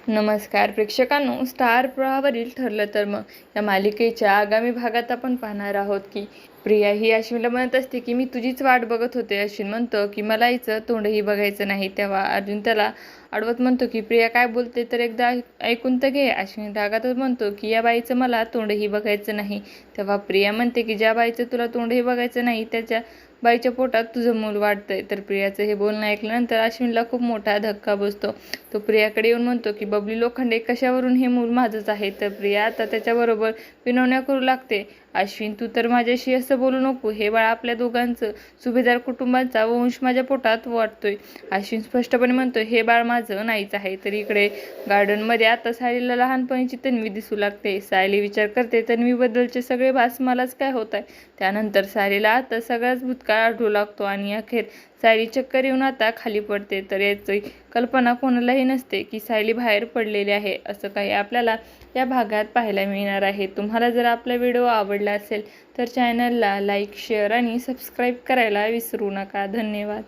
नमस्कार प्रेक्षकांनो, स्टार प्रवाहावरील ठरलं तर मग या मालिकेच्या आगामी भागात आपण पाहणार आहोत की प्रिया ही अश्विनला म्हणत असते की मी तुझीच वाट बघत होते. अश्विन म्हणतो की मला हिचं तोंडही बघायचं नाही. तेव्हा अर्जुन त्याला अडवत म्हणतो की प्रिया काय बोलते तर एकदा ऐकून तर घे. अश्विन रागातच म्हणतो की या बाईचं मला तोंडही बघायचं नाही. तेव्हा प्रिया म्हणते की ज्या बाईचं तुला तोंडही बघायचं नाही त्याच्या बाईच्या पोटात तुझं मूल वाढतंय. तर प्रियाचं हे बोलणं ऐकल्यानंतर अश्विनला खूप मोठा धक्का बसतो. तो प्रियाकडे येऊन म्हणतो की बबली लोखंडे कशावरून हे मूल माझंच आहे. तर प्रिया आता त्याच्याबरोबर विनवण्या करू लागते. अश्विन तू तर माझ्याशी असं बोलू नको. हे बाळ आपल्या दोघांचं सुभेदार कुटुंबाचा वंश माझ्या पोटात वाटतोय. अश्विन स्पष्टपणे म्हणतो हे बाळ माझं नाहीच आहे. तर इकडे गार्डनमध्ये आता सायलीला लहानपणीची तन्वी दिसू लागते. सायली विचार करते तन्वीबद्दलचे सगळे भास मलाच काय होत आहे. त्यानंतर सायलीला आता सगळाच भूतकाळ आठवू लागतो आणि अखेर सायली चक्कर येऊन आता खाली पडते. तर याची कल्पना कोणालाही नसते की सायली बाहेर पडलेली आहे. असं काही आपल्याला या भागात पाहायला मिळणार आहे. तुम्हाला जर आपला व्हिडिओ आवडला असेल तर चॅनलला लाईक, शेअर आणि सबस्क्राईब करायला विसरू नका. धन्यवाद.